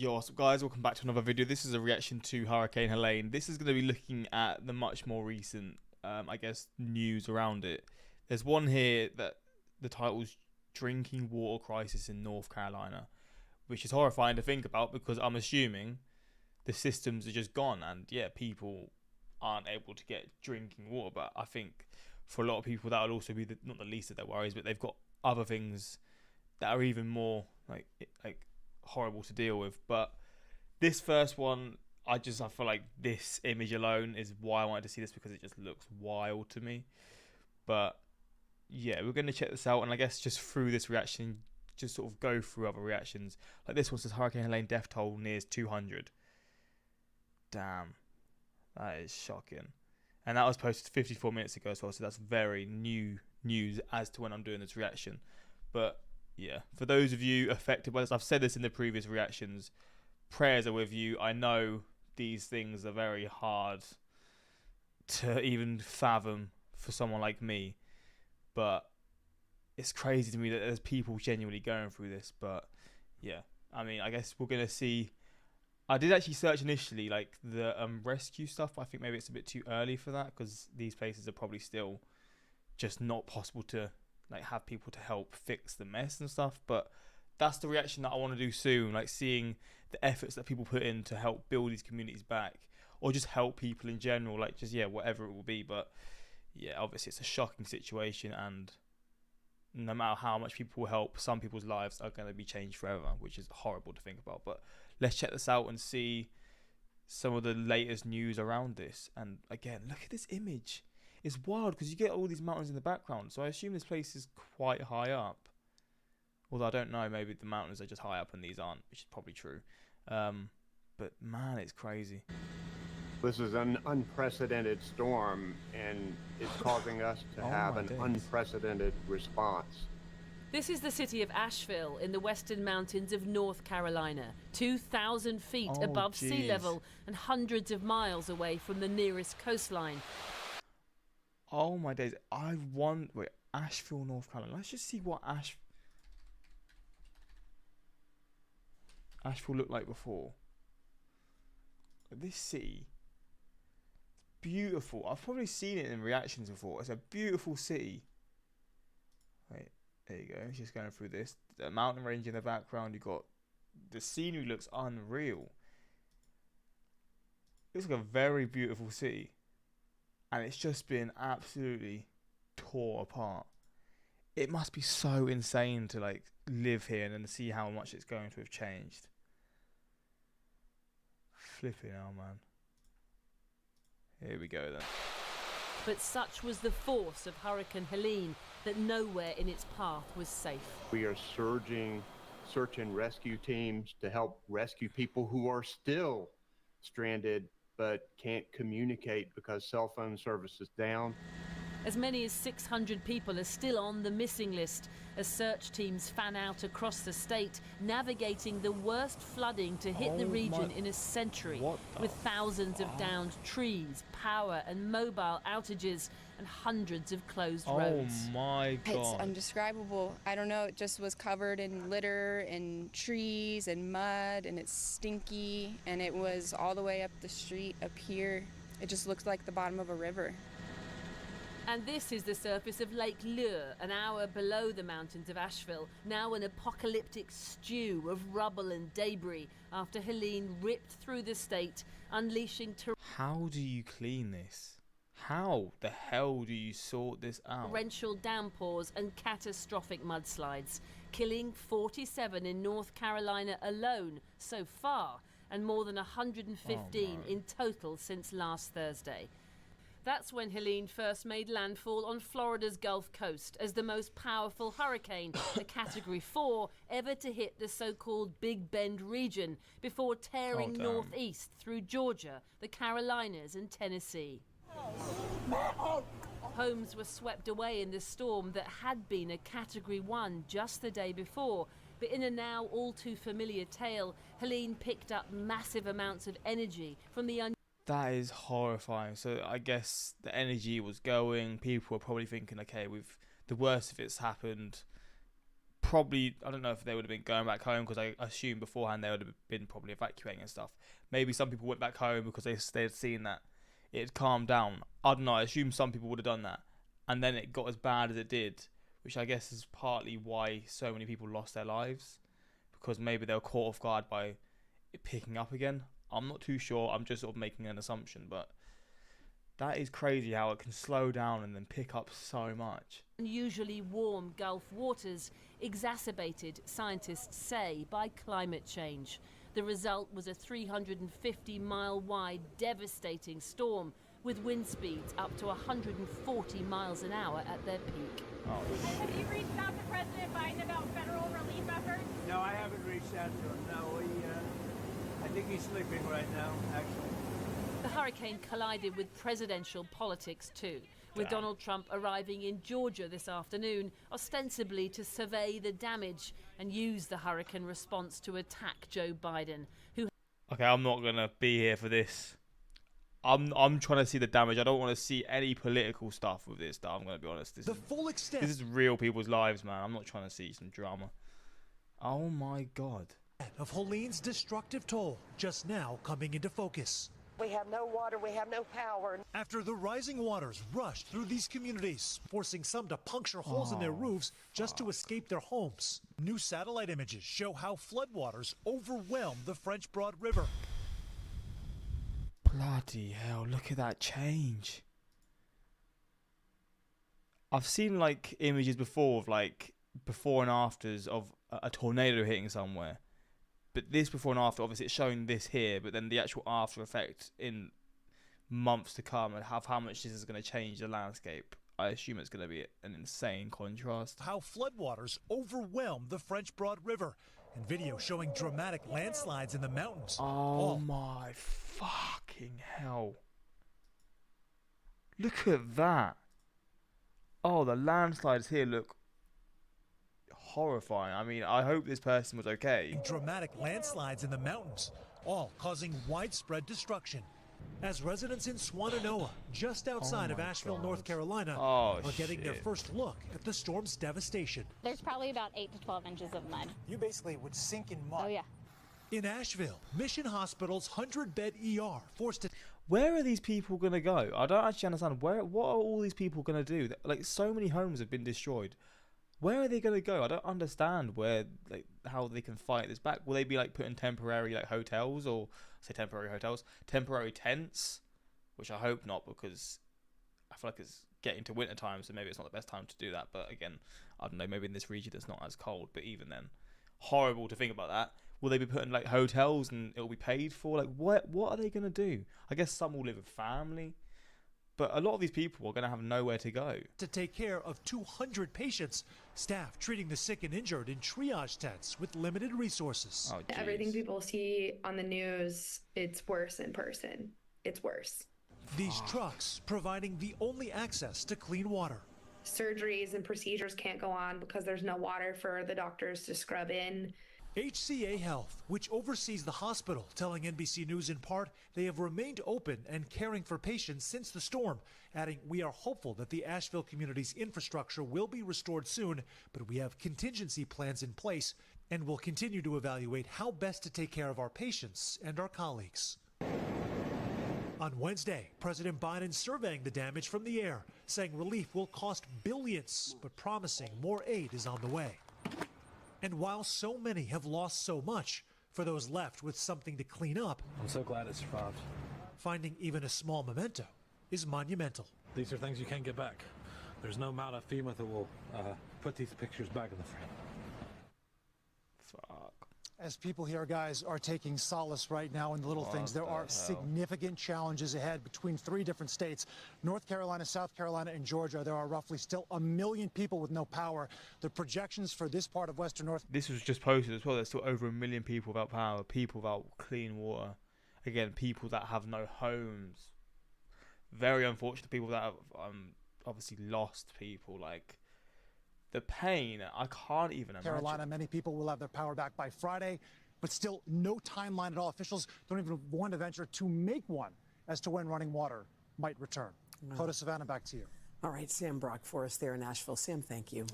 Yo, what's up guys, welcome back to another video. This is a reaction to Hurricane Helene. This is going to be looking at the much more recent, I guess, news around it. There's one here that the title's Drinking Water Crisis in North Carolina, which is horrifying to think about because I'm assuming the systems are just gone and yeah, people aren't able to get drinking water. But I think for a lot of people that will also be not the least of their worries, but they've got other things that are even more like horrible to deal with. But this first one, I feel like this image alone is why I wanted to see this, because it just looks wild to me. But yeah, we're going to check this out, and I guess just through this reaction, just sort of go through other reactions. Like this one says Hurricane Helene death toll nears 200. Damn, that is shocking. And that was posted 54 minutes ago as well, so that's very new news as to when I'm doing this reaction. But yeah, for those of you affected by this, I've said this in the previous reactions, prayers are with you. I know these things are very hard to even fathom for someone like me, but it's crazy to me that there's people genuinely going through this. But yeah, I mean, I guess we're going to see. I did actually search initially like the rescue stuff, but I think maybe it's a bit too early for that because these places are probably still just not possible to like have people to help fix the mess and stuff. But that's the reaction that I want to do soon, like seeing the efforts that people put in to help build these communities back, or just help people in general, like just yeah, whatever it will be. But yeah, obviously it's a shocking situation, and no matter how much people help, some people's lives are going to be changed forever, which is horrible to think about. But let's check this out and see some of the latest news around this. And again, look at this image. It's wild because you get all these mountains in the background, so I assume this place is quite high up. Although I don't know, maybe the mountains are just high up and these aren't, which is probably true. But man, it's crazy. This is an unprecedented storm, and it's causing us to have an unprecedented response. This is the city of Asheville in the western mountains of North Carolina, 2,000 feet above sea level and hundreds of miles away from the nearest coastline. Oh my days, wait, Asheville, North Carolina. Let's just see what Asheville looked like before. This city, it's beautiful. I've probably seen it in reactions before. It's a beautiful city. Wait, there you go. It's just going through this. The mountain range in the background. You got the scenery looks unreal. It's like a very beautiful city, and it's just been absolutely tore apart. It must be so insane to like live here and then see how much it's going to have changed. Flipping hell, man. Here we go then. But such was the force of Hurricane Helene that nowhere in its path was safe. We are surging search and rescue teams to help rescue people who are still stranded but can't communicate because cell phone service is down. As many as 600 people are still on the missing list as search teams fan out across the state, navigating the worst flooding to hit the region in a century, with thousands of downed trees, power and mobile outages, and hundreds of closed roads. Oh my God. It's indescribable. I don't know, it just was covered in litter and trees and mud, and it's stinky, and it was all the way up the street up here. It just looked like the bottom of a river. And this is the surface of Lake Lure, an hour below the mountains of Asheville, now an apocalyptic stew of rubble and debris after Helene ripped through the state, unleashing How do you clean this? How the hell do you sort this out? torrential downpours and catastrophic mudslides, killing 47 in North Carolina alone so far, and more than 115 in total since last Thursday. That's when Helene first made landfall on Florida's Gulf Coast as the most powerful hurricane, a Category 4, ever to hit the so-called Big Bend region, before tearing northeast through Georgia, the Carolinas and Tennessee. Homes were swept away in the storm that had been a Category 1 just the day before. But in a now all too familiar tale, Helene picked up massive amounts of energy from the That is horrifying. So I guess the energy was going. People were probably thinking, okay, the worst of it's happened. probably, I don't know if they would have been going back home, because I assume beforehand they would have been probably evacuating and stuff. Maybe some people went back home because they had seen that it had calmed down. I don't know, I assume some people would have done that. And then it got as bad as it did, which I guess is partly why so many people lost their lives, because maybe they were caught off guard by it picking up again. I'm not too sure, I'm just sort of making an assumption, but that is crazy how it can slow down and then pick up so much. Unusually warm Gulf waters exacerbated, scientists say, by climate change. The result was a 350-mile wide devastating storm with wind speeds up to 140 miles an hour at their peak. Oh, shit. Have you reached out to President Biden about federal relief efforts? No, I haven't reached out to him. No, I think he's sleeping right now, actually. The hurricane collided with presidential politics too, with Donald Trump arriving in Georgia this afternoon, ostensibly to survey the damage and use the hurricane response to attack Joe Biden, who... Okay, I'm not going to be here for this. I'm trying to see the damage. I don't want to see any political stuff with this, I'm going to be honest. This is real people's lives, man. I'm not trying to see some drama. Oh my God. Of Helene's destructive toll just now coming into focus. We have no water, we have no power. After the rising waters rushed through these communities, forcing some to puncture holes in their roofs just to escape their homes. New satellite images show how floodwaters overwhelmed the French Broad River. Bloody hell, look at that change. I've seen like images before of like before and afters of a tornado hitting somewhere. But this before and after, obviously it's showing this here, but then the actual after effect in months to come and how much this is going to change the landscape. I assume it's going to be an insane contrast. How floodwaters overwhelmed the French Broad River, and video showing dramatic landslides in the mountains. Oh my fucking hell. Look at that. Oh, the landslides here look horrifying. I mean, I hope this person was okay. Dramatic landslides in the mountains, all causing widespread destruction. As residents in Swannanoa, just outside of Asheville, North Carolina, are getting their first look at the storm's devastation. There's probably about 8 to 12 inches of mud. You basically would sink in mud. Oh, yeah. In Asheville, Mission Hospital's 100-bed ER forced to... Where are these people going to go? I don't actually understand. What are all these people going to do? Like, so many homes have been destroyed. Where are they going to go? I don't understand how they can fight this back. Will they be like put in temporary hotels, or say temporary hotels, temporary tents? Which I hope not, because I feel like it's getting to winter time, so maybe it's not the best time to do that. But again, I don't know, maybe in this region it's not as cold, but even then, horrible to think about that. Will they be put in like hotels and it'll be paid for? Like what are they going to do? I guess some will live with family. But a lot of these people are going to have nowhere to go. To take care of 200 patients, staff treating the sick and injured in triage tents with limited resources. Oh, everything people see on the news, it's worse in person. It's worse. These trucks providing the only access to clean water. Surgeries and procedures can't go on because there's no water for the doctors to scrub in. HCA Health, which oversees the hospital, telling NBC News in part they have remained open and caring for patients since the storm, adding, "We are hopeful that the Asheville community's infrastructure will be restored soon, but we have contingency plans in place and will continue to evaluate how best to take care of our patients and our colleagues." On Wednesday, President Biden surveying the damage from the air, saying relief will cost billions, but promising more aid is on the way. And while so many have lost so much, for those left with something to clean up, I'm so glad it survived. finding even a small memento is monumental. These are things you can't get back. There's no amount of FEMA that will put these pictures back in the frame. Fuck. As people here, guys, are taking solace right now in the little things, there are significant challenges ahead between 3 different states. North Carolina, South Carolina, and Georgia. There are roughly still 1 million people with no power. The projections for this part of western North... This was just posted as well. There's still over 1 million people without power, people without clean water. Again, people that have no homes. Very unfortunate. People that have obviously lost people. Like, the pain, I can't even imagine. Carolina, many people will have their power back by Friday, but still no timeline at all. Officials don't even want to venture to make one as to when running water might return. Close to Savannah, back to you. All right, Sam Brock for us there in Nashville. Sam, thank you.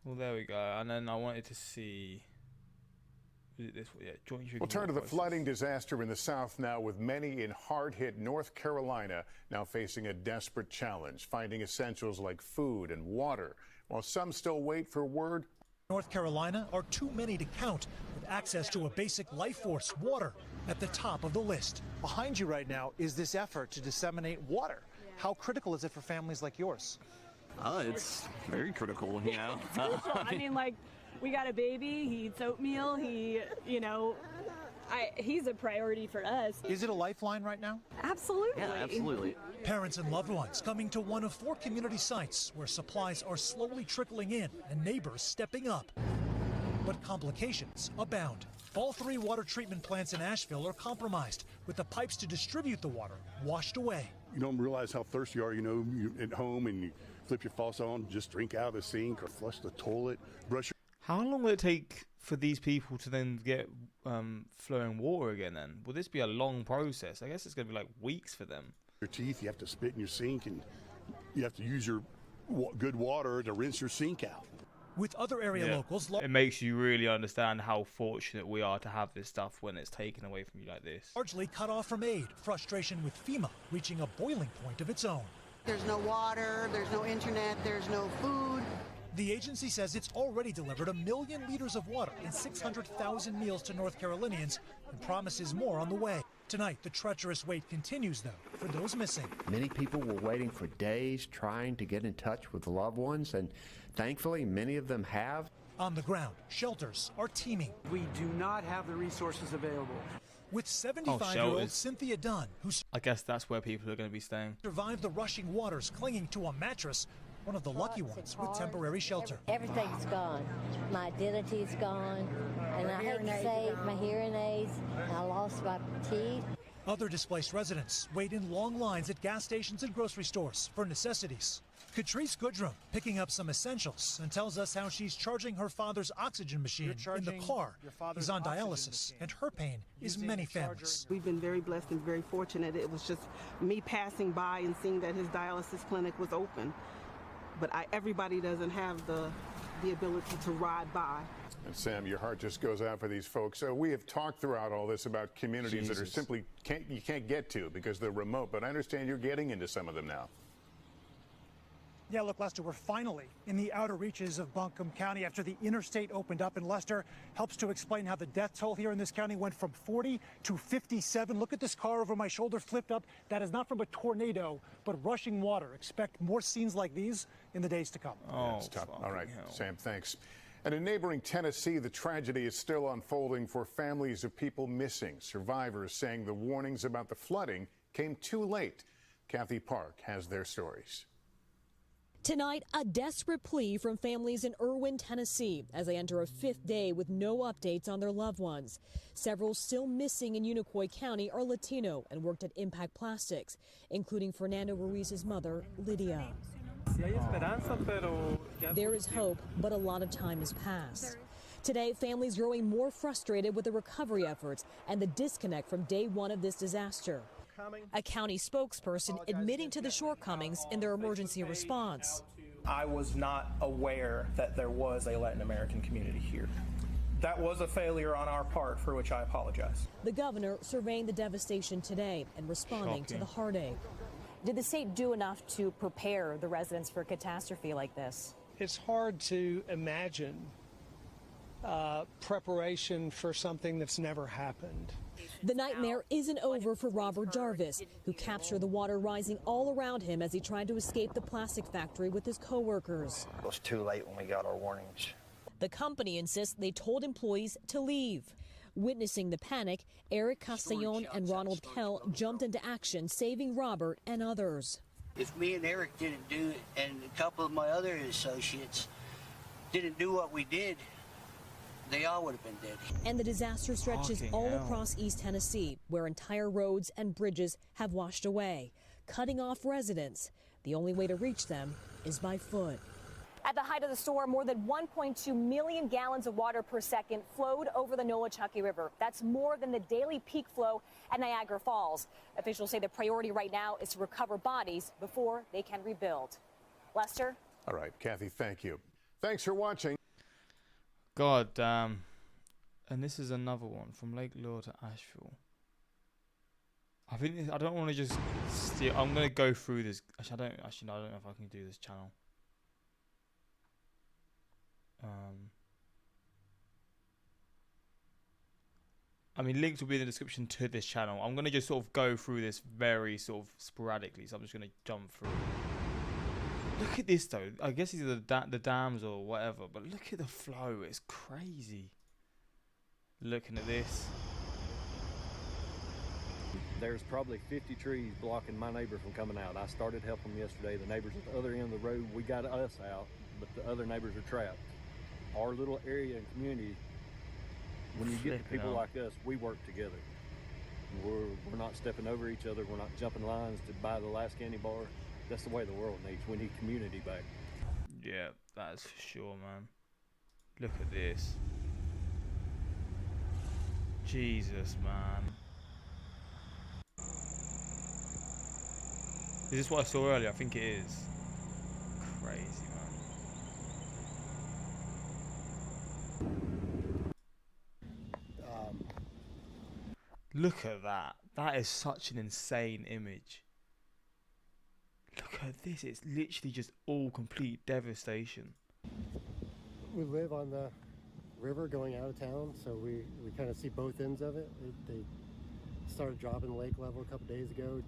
Well, there we go. And then I wanted to see. Is it this one? Yeah, joint drinking We'll turn water to the crisis. flooding disaster in the South now, with many in hard-hit North Carolina now facing a desperate challenge, finding essentials like food and water, while some still wait for word. North Carolina are too many to count, with access to a basic life force, water, at the top of the list. Behind you right now is this effort to disseminate water. How critical is it for families like yours? It's very critical, you know. I mean, like, we got a baby, he eats oatmeal, he's a priority for us. Is it a lifeline right now? Absolutely. Yeah, absolutely. Parents and loved ones coming to one of 4 community sites where supplies are slowly trickling in and neighbors stepping up. But complications abound. All 3 water treatment plants in Asheville are compromised, with the pipes to distribute the water washed away. You don't realize how thirsty you are, you're at home and you flip your faucet on, just drink out of the sink or flush the toilet, brush your... How long will it take for these people to then get flowing water again then? Will this be a long process? I guess it's going to be like weeks for them. Your teeth, you have to spit in your sink, and you have to use your good water to rinse your sink out. With other area locals... It makes you really understand how fortunate we are to have this stuff when it's taken away from you like this. Largely cut off from aid, frustration with FEMA reaching a boiling point of its own. There's no water, there's no internet, there's no food. The agency says it's already delivered 1 million liters of water and 600,000 meals to North Carolinians and promises more on the way. Tonight, the treacherous wait continues, though, for those missing. Many people were waiting for days trying to get in touch with loved ones, and thankfully, many of them have. On the ground, shelters are teeming. We do not have the resources available. With 75-year-old Cynthia Dunn, who I guess that's where people are going to be staying. Survived the rushing waters, clinging to a mattress, one of the lucky ones with temporary shelter. Everything's gone. My identity's gone, and I hate to say my hearing aids, I lost my teeth. Other displaced residents wait in long lines at gas stations and grocery stores for necessities. Catrice Goodrum picking up some essentials and tells us how she's charging her father's oxygen machine in the car. He's on dialysis, and her pain is many families. We've been very blessed and very fortunate. It was just me passing by and seeing that his dialysis clinic was open. But everybody doesn't have the ability to ride by. And Sam, your heart just goes out for these folks. So we have talked throughout all this about communities that are simply you can't get to because they're remote. But I understand you're getting into some of them now. Yeah, look, Lester, we're finally in the outer reaches of Buncombe County after the interstate opened up. And Lester helps to explain how the death toll here in this county went from 40 to 57. Look at this car over my shoulder flipped up. That is not from a tornado, but rushing water. Expect more scenes like these in the days to come. Oh, that's tough. All right, Sam, thanks. And in neighboring Tennessee, the tragedy is still unfolding for families of people missing. Survivors saying the warnings about the flooding came too late. Kathy Park has their stories. Tonight, a desperate plea from families in Irwin, Tennessee, as they enter a 5th day with no updates on their loved ones. Several still missing in Unicoi County are Latino and worked at Impact Plastics, including Fernando Ruiz's mother, Lydia. There is hope, but a lot of time has passed. Today, families growing more frustrated with the recovery efforts and the disconnect from day one of this disaster. A county spokesperson admitting to the shortcomings in their emergency response. I was not aware that there was a Latin American community here. That was a failure on our part, for which I apologize. The governor surveying the devastation today and responding to the heartache. Did the state do enough to prepare the residents for a catastrophe like this? It's hard to imagine preparation for something that's never happened. The nightmare isn't over for Robert Jarvis, who captured the water rising all around him as he tried to escape the plastic factory with his co-workers. It was too late when we got our warnings. The company insists they told employees to leave. Witnessing the panic, Eric Castellon and Ronald Kell jumped into action, saving Robert and others. If me and Eric didn't do it, and a couple of my other associates didn't do what we did, they all would have been dead. And the disaster stretches all across East Tennessee, where entire roads and bridges have washed away, cutting off residents. The only way to reach them is by foot. At the height of the storm, more than 1.2 million gallons of water per second flowed over the Noachucky River. That's more than the daily peak flow at Niagara Falls. Officials say the priority right now is to recover bodies before they can rebuild. Lester? All right, Kathy, thank you. Thanks for watching. God damn. And this is another one from Lake Lure to Asheville. I think I don't want to just steer. I'm gonna go through this. I don't know if I can do this channel. I mean, links will be in the description to this channel. I'm gonna just sort of go through this very sort of sporadically, so I'm just gonna jump through. Look at this though. I guess these are the dams or whatever, but look at the flow. It's crazy. Looking at this. There's probably 50 trees blocking my neighbor from coming out. I started helping them yesterday. The neighbors at the other end of the road, we got us out, but the other neighbors are trapped. Our little area and community, when you get to people like us, we work together. We're not stepping over each other. We're not jumping lines to buy the last candy bar. That's the way the world needs. We need community back. Yeah, that's for sure, man. Look at this. Jesus, man. Is this what I saw earlier? I think it is. Crazy, man. Look at that. That is such an insane image. Look at this. It's literally just all complete devastation. We live on the river going out of town, so we kind of see both ends of it. They started dropping lake level a couple days ago.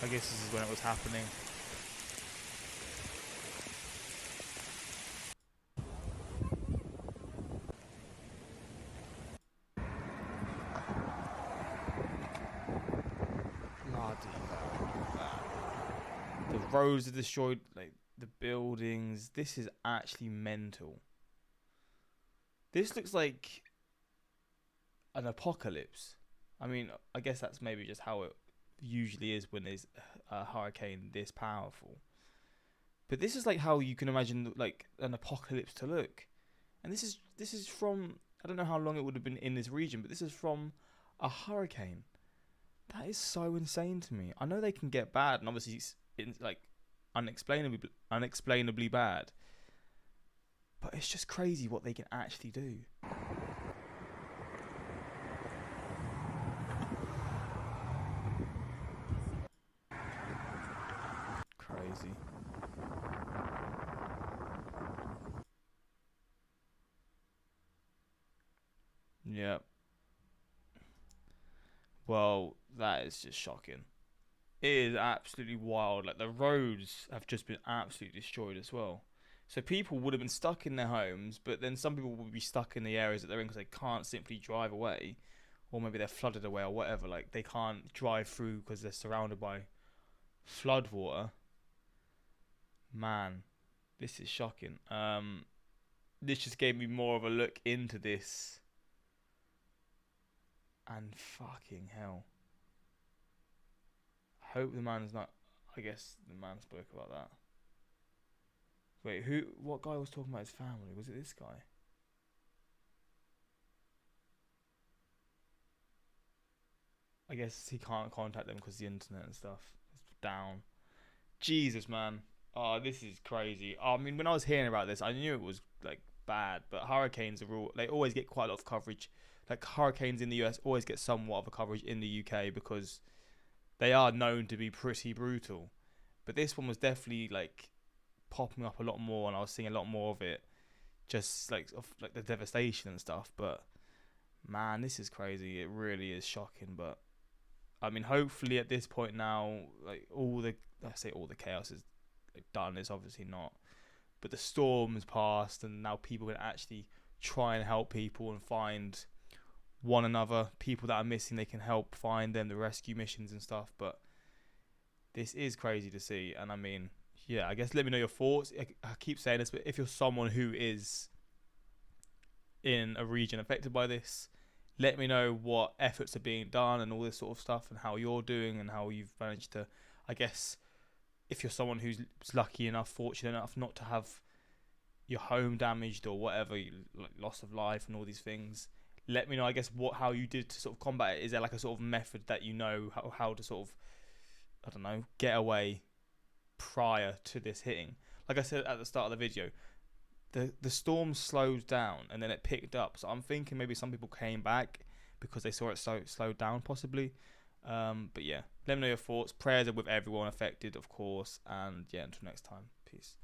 I guess this is when it was happening. The roads are destroyed, like the buildings. This is actually mental. This looks like an apocalypse. I mean, I guess that's maybe just how it usually is when there's a hurricane this powerful. But this is like how you can imagine like an apocalypse to look. And this is from, I don't know how long it would have been in this region, but this is from a hurricane. That is so insane to me. I know they can get bad, and obviously it's like unexplainably bad. But it's just crazy what they can actually do. Crazy. Yep. Well, that is just shocking. It is absolutely wild. Like, the roads have just been absolutely destroyed as well. So people would have been stuck in their homes, but then some people would be stuck in the areas that they're in because they can't simply drive away, or maybe they're flooded away or whatever. Like, they can't drive through because they're surrounded by flood water. Man, this is shocking. This just gave me more of a look into this. And fucking hell. I hope the man's not... I guess the man spoke about that. Wait, what guy was talking about his family? Was it this guy? I guess he can't contact them because the internet and stuff is down. Jesus, man. Oh, this is crazy. I mean, when I was hearing about this, I knew it was like bad, but hurricanes are all, they always get quite a lot of coverage. Like, hurricanes in the US always get somewhat of a coverage in the UK because they are known to be pretty brutal. But this one was definitely like popping up a lot more, and I was seeing a lot more of it, just like of like the devastation and stuff. But man, this is crazy. It really is shocking. But I mean, hopefully at this point now, like all the chaos is done. It's obviously not, but the storm has passed, and now people can actually try and help people and find one another. People that are missing, they can help find them, the rescue missions and stuff. But this is crazy to see. And I mean, yeah, I guess let me know your thoughts. I keep saying this, but if you're someone who is in a region affected by this, let me know what efforts are being done and all this sort of stuff, and how you're doing and how you've managed to, I guess, if you're someone who's lucky enough, fortunate enough not to have your home damaged or whatever, like loss of life and all these things, let me know, I guess, how you did to sort of combat it. Is there like a sort of method that you know how to sort of, I don't know, get away prior to this hitting? like I said at the start of the video, the storm slowed down and then it picked up. So I'm thinking maybe some people came back because they saw it slowed down, possibly. But yeah, let me know your thoughts. Prayers are with everyone affected, of course. And yeah, until next time, peace.